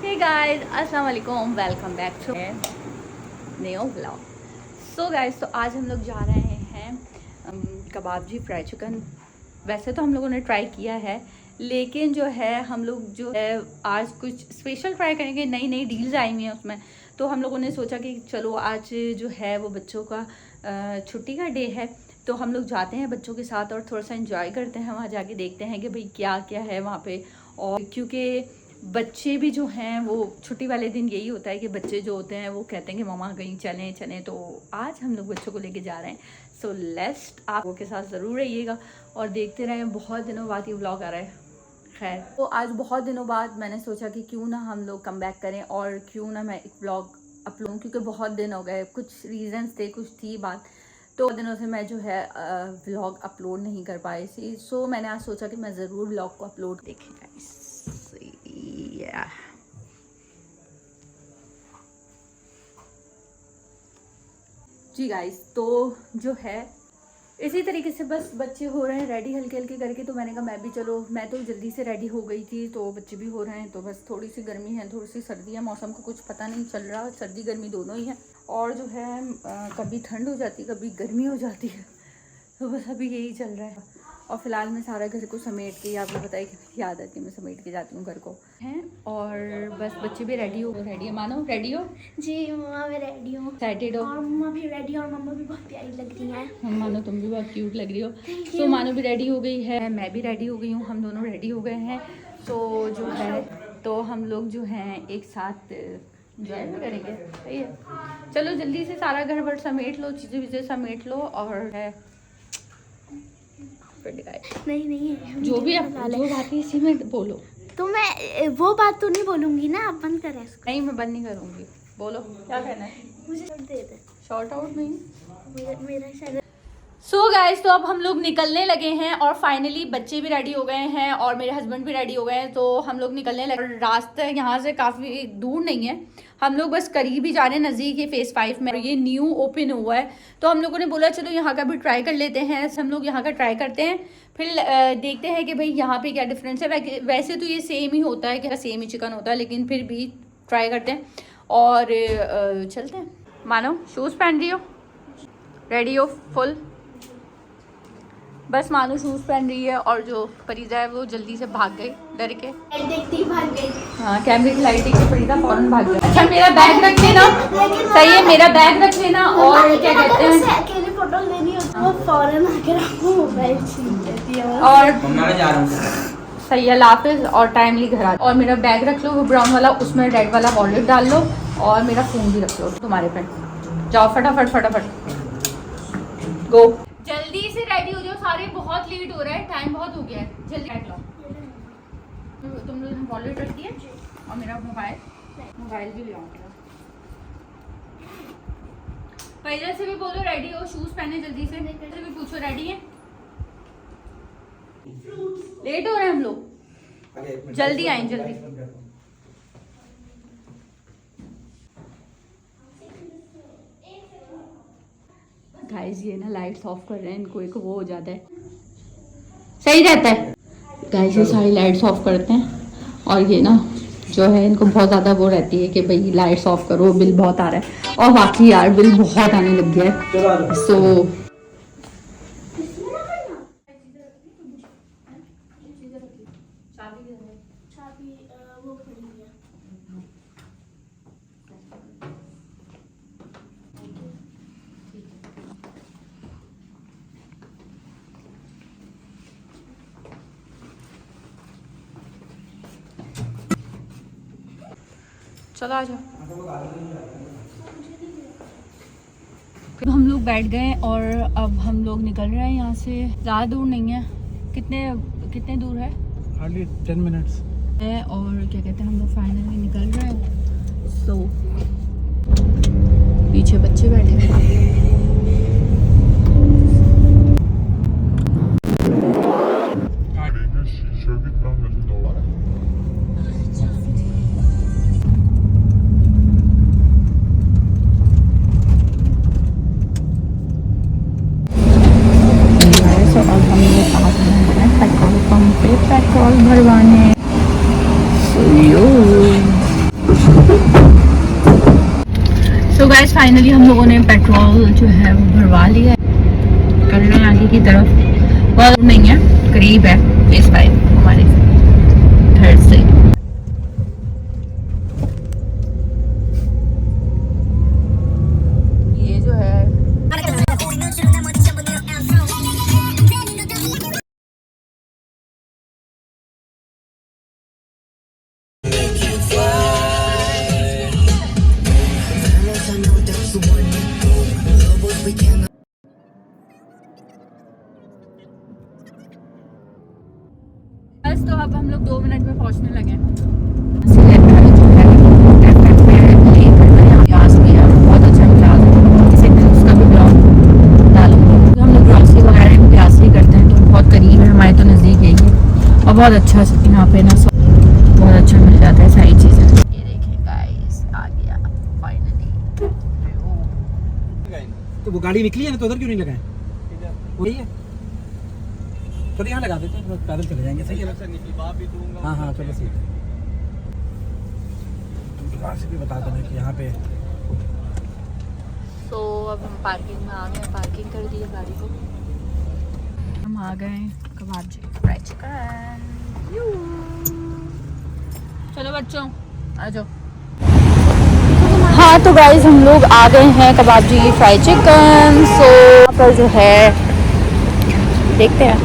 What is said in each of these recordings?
हे guys अस्सलाम वालेकुम, welcome back to new vlog. So guys, तो आज हम लोग जा रहे हैं कबाबजी फ्राई चिकन। वैसे तो हम लोगों ने ट्राई किया है, लेकिन जो है हम लोग जो है आज कुछ स्पेशल ट्राई करेंगे। नई नई डील्स आई हुई हैं उसमें, तो हम लोगों ने सोचा कि चलो आज जो है वो बच्चों का छुट्टी का डे है, तो हम लोग जाते हैं बच्चों के साथ और थोड़ा सा एंजॉय करते हैं। वहाँ जाके देखते हैं कि भाई क्या क्या है वहाँ पे। और क्योंकि बच्चे भी जो हैं वो छुट्टी वाले दिन यही होता है कि बच्चे जो होते हैं वो कहते हैं कि मम्मा कहीं चलें चलें, तो आज हम लोग बच्चों को लेके जा रहे हैं। सो लेट्स आप लोगों के साथ ज़रूर रहिएगा और देखते रहें। बहुत दिनों बाद ये व्लॉग आ रहा है। खैर, तो आज बहुत दिनों बाद मैंने सोचा कि क्यों ना हम लोग कम बैक करें और क्यों ना मैं एक व्लॉग अपलोड, क्योंकि बहुत दिन हो गए, कुछ रीजंस थे, कुछ थी बात, तो दिनों से मैं जो है व्लॉग अपलोड नहीं कर पाई थी। सो मैंने आज सोचा कि मैं ज़रूर व्लॉग को अपलोड देखें। जी गाइस, तो जो है इसी तरीके से बस बच्चे हो रहे हैं रेडी हल्के हल्के करके, तो मैंने कहा मैं भी चलो, मैं तो जल्दी से रेडी हो गई थी, तो बच्चे भी हो रहे हैं। तो बस थोड़ी सी गर्मी है, थोड़ी सी सर्दी है, मौसम का कुछ पता नहीं चल रहा, सर्दी गर्मी दोनों ही है। और जो है कभी ठंड हो जाती है, कभी गर्मी हो जाती है, तो बस अभी यही चल रहा है। और फिलहाल मैं सारा घर को समेट के, आपको बताइए कि मेरी आदत है, मैं समेट के जाती हूँ घर को हैं। और बस बच्चे भी रेडी है। मानो रेडी हो? जी मम्मा, मैं रेडी हूँ। एक्साइटेड हो? और मम्मा भी रेडी है और मम्मा भी बहुत प्यारी लग रही है। मानो तुम भी बहुत क्यूट लग रही हो। तो मानो भी रेडी हो गई है, मैं भी रेडी हो गई हूँ, हम दोनों रेडी हो गए हैं। तो जो है तो हम लोग जो हैं एक साथ एंजॉय भी करेंगे। सही है, चलो जल्दी से सारा घर भर समेट लो, चीज़ें वीज़ें समेट लो। और है नहीं जो भी आप जो बात है इसी में बोलो। तो मैं वो बात तो नहीं बोलूंगी ना, आप बंद करें इसको। नहीं, मैं बंद नहीं करूँगी, बोलो क्या कहना है। मुझे दे दे, शॉर्ट आउट नहीं मेरा शायद। सो गाइस, तो अब हम लोग निकलने लगे हैं और फाइनली बच्चे भी रेडी हो गए हैं और मेरे हस्बैंड भी रेडी हो गए हैं, तो हम लोग निकलने लगे। रास्ता यहाँ से काफ़ी दूर नहीं है, हम लोग बस करीब ही जा रहे हैं, नज़दीक है। फेज़ 5 में ये न्यू ओपन हुआ है, तो हम लोगों ने बोला चलो यहाँ का भी ट्राई कर लेते हैं। हम लोग यहाँ का ट्राई करते हैं, फिर देखते हैं कि भाई यहाँ पे क्या डिफरेंस है। वैसे तो ये सेम ही होता है, क्या सेम ही चिकन होता है, लेकिन फिर भी ट्राई करते हैं और चलते हैं। मानो शूज़ पहन रही हो? रेडी हो फुल? बस मानो शूज़ पहन रही है और जो फरीदा है वो जल्दी से भाग गई डर के। देखती भाग गई। हाँ, कैमरे की लाइटिंग से फरीदा फौरन भाग गई। अच्छा, मेरा बैग रख लेना। सही है, मेरा बैग रख लेना। और क्या कहते हैं, अकेले फोटो लेनी होती है, वो फौरन आकर आपको मोबाइल छीन लेती है। और मैं जा रहा हूँ। सही है, लाफिज और टाइमली घर आ। और मेरा बैग रख लो, वो ब्राउन वाला, उसमें रेड वाला वॉलेट डाल लो और मेरा फ़ोन भी रख लो तुम्हारे पे। जाओ फटाफट फटाफट गो, जल्दी से रेडी हो जाओ सारे, बहुत लेट हो रहा है, टाइम बहुत हो गया है, जल्दी बैठ लो। तुम लोग वॉलेट रख दिए और मेरा मोबाइल भी ले आऊँगा। पहले से भी बोलो रेडी हो, शूज़ पहने जल्दी से भी पूछो रेडी है। लेट हो रहे हैं हम लोग, जल्दी आए जल्दी। गाइस, ये ना लाइट्स ऑफ कर रहे हैं, इनको एक वो हो जाता है, सही रहता है। गाइस, ये सारी लाइट्स ऑफ करते हैं और ये ना जो है इनको बहुत ज़्यादा वो रहती है कि भाई लाइट्स ऑफ करो, बिल बहुत आ रहा है। और बाकी यार बिल बहुत आने लग गया है। सो चलो आ जाओ। फिर हम लोग बैठ गए और अब हम लोग निकल रहे हैं यहाँ से। ज़्यादा दूर नहीं है, कितने दूर है? हार्डली 10 मिनट्स है। और क्या कहते हैं, हम लोग फाइनली निकल रहे हैं। सो पीछे बच्चे बैठे हैं। पेट्रोल भरवाने। तो गाइस फाइनली हम लोगों ने पेट्रोल जो है वो भरवा लिया है, कर रहे हैं आगे की तरफ। बहुत नहीं है, करीब है फेस 5 हमारे घर से। ये जो है बस, तो अब हम लोग 2 मिनट में पहुंचने लगे हैं। बहुत अच्छा मिला, किसी दिन उसका भी ब्लॉग डालूंगी। हम लोग ग्रॉसरी वगैरह भी ग्रॉसरी करते हैं तो बहुत करीब है हमारे, तो नज़दीक यही है और बहुत अच्छा यहाँ पे ना बहुत अच्छा मिल जाता है सारी चीज़ें। ये देखें गाइस, आ गया फाइनली। तो वो गाड़ी निकली है ना, तो उधर क्यों नहीं लगाए? वही है तो यहाँ लगा देते हैं, पैदल चले जाएंगे। सही है, हाँ हाँ चलो सही है। दुकान से भी बता देना कि यहाँ पे। तो अब हम पार्किंग में आ गए, पार्किंग कर दी है गाड़ी को। हम आ गए कबाब जी फ्राई चिकन। चलो बच्चों आ जाओ। हाँ तो गाइस हम लोग आ गए हैं कबाब जी फ्राई चिकन। सो यहाँ पर जो है देखते हैं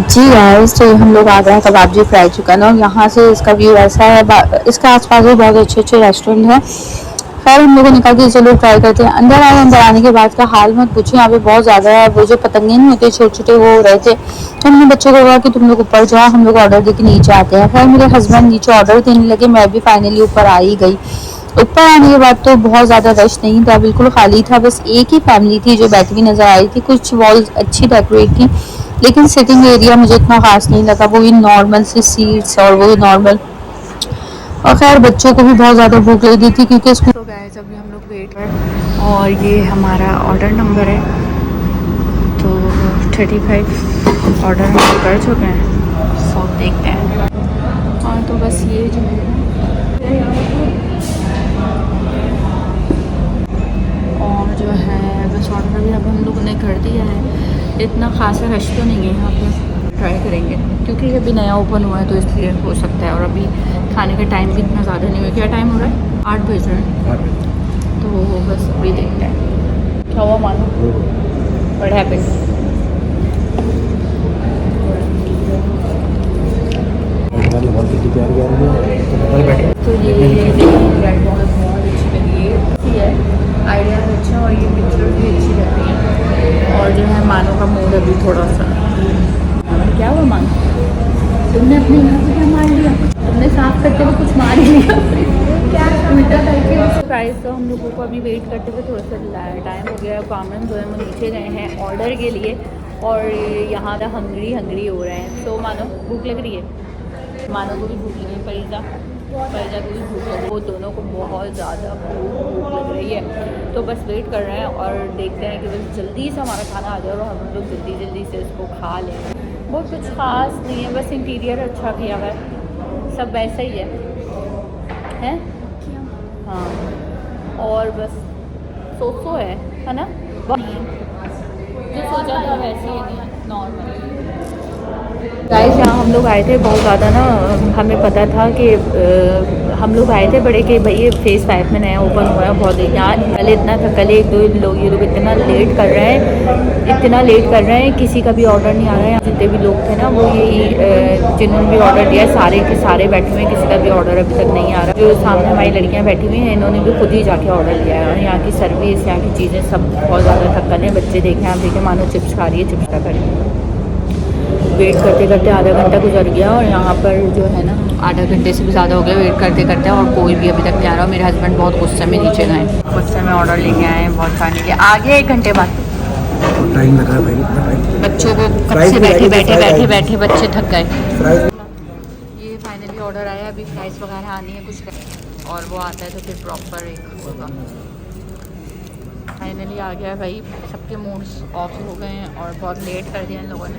जी गाइस, तो हम लोग आ गए हैं कबाब जी फ्राई चिकन और यहाँ से इसका व्यू ऐसा है। इसके आसपास भी बहुत अच्छे अच्छे रेस्टोरेंट हैं। खैर हम लोगों ने कहा कि चलो ट्राई करते हैं। अंदर आए, अंदर आने के बाद का हाल मत पूछिए, यहाँ पे बहुत ज़्यादा है। वो जो पतंगे नहीं होते छोटे छोटे, वो हो रहे थे। तो हमने बच्चों को कहा कि तुम लोग ऊपर जाओ, हम लोग ऑर्डर देके नीचे आते हैं। खैर मेरे हस्बैंड नीचे ऑर्डर देने लगे, मैं भी फाइनली ऊपर आ ही गई। ऊपर आने के बाद तो बहुत ज़्यादा रश नहीं था, बिल्कुल खाली था। बस एक ही फैमिली थी जो बैठी हुई नज़र आ रही थी। कुछ वॉल्स अच्छी डेकोरेट थी, लेकिन सिटिंग एरिया मुझे इतना खास नहीं लगा। वो भी नॉर्मल सी सीट्स और वो नॉर्मल, और खैर बच्चों को भी बहुत ज़्यादा भूख लगी थी क्योंकि इसको। तो गाइस अभी हम लोग वेट कर, और ये हमारा ऑर्डर नंबर है। तो 35 ऑर्डर हम कर चुके हैं। सो देखते हैं। हाँ तो बस ये जो है और जो है बस ऑर्डर भी अब हम लोगों ने कर दिया है। इतना खास रश तो नहीं है यहाँ पे, ट्राई करेंगे क्योंकि अभी नया ओपन हुआ है तो इसलिए हो सकता है। और अभी खाने का टाइम भी इतना ज़्यादा नहीं हुआ। क्या टाइम हो रहा है? 8 बज रहे हैं। तो बस अभी देखते हैं क्या हुआ। मानो व्हाट हैपेंड? तो ये रेड बॉल बहुत अच्छी लगी है, आइडिया अच्छा, और ये पिक्चर भी अच्छी लग रही है। और जो है मानो का मूड अभी थोड़ा सा क्या हुआ। मानो तुमने अपने यहाँ पे क्या मार लिया? तुमने साफ करते हुए कुछ मार लिया क्या उल्टा करके? प्राइस तो हम लोगों को अभी वेट करते हुए थोड़ा सा टाइम हो गया। कामन जो है वो नीचे गए हैं ऑर्डर के लिए और यहाँ का हंगरी हो रहे हैं। तो मानो भूख लग रही है, मानो को भी भूख लगी, परिजा को भी भूख लगी, वो दोनों को बहुत ज़्यादा भूख लग रही है। तो बस वेट कर रहे हैं और देखते हैं कि बस जल्दी से हमारा खाना आ जाए और हम लोग जल्दी से इसको खा लें। बहुत कुछ खास नहीं है, बस इंटीरियर अच्छा किया हुआ है, सब वैसा ही है हाँ। और बस सो है ना, जो सोचा था वैसे ही नहीं, नॉर्मल। गाइस यहाँ हम लोग आए थे बहुत ज़्यादा ना, हमें पता था कि हम लोग आए थे बड़े कि भाई ये फेस 5 में नया ओपन हुआ है। बहुत यहाँ पहले इतना था, कल 1-2 लोग ये लोग इतना लेट कर रहे हैं, किसी का भी ऑर्डर नहीं आ रहा है। जितने भी लोग थे ना वो यही जिन्होंने भी ऑर्डर दिया सारे के सारे बैठे हुए हैं, किसी का भी ऑर्डर अभी तक नहीं आ रहा। जो सामने हमारी लड़कियाँ बैठी हुई हैं इन्होंने भी खुद ही जाके ऑर्डर लिया है। और यहाँ की सर्विस, यहाँ की चीज़ें सब बहुत ज़्यादा थक्कन है। बच्चे देखें, आप देखें, मानो चिप्स खा रही है, चिप्स का कर रही है। वेट करते करते आधा घंटा गुजर गया और यहाँ पर जो है ना आधा घंटे से भी ज़्यादा हो गया वेट करते करते, और कोई भी अभी तक नहीं आ रहा। मेरे हस्बैंड बहुत गुस्से में नीचे गए, गुस्से में ऑर्डर लेके आए हैं बहुत खाने के। आ गया 1 घंटे बाद। टाइम लगा भाई, बच्चों को कब से बैठे बच्चे थक गए। ये फाइनली ऑर्डर आया, अभी फ्राइज़ वगैरह आनी है कुछ और वो आता है तो फिर प्रॉपर एक होगा। फाइनली आ गया भाई, सबके मूड्स ऑफ हो गए हैं और बहुत लेट कर दिया इन लोगों ने।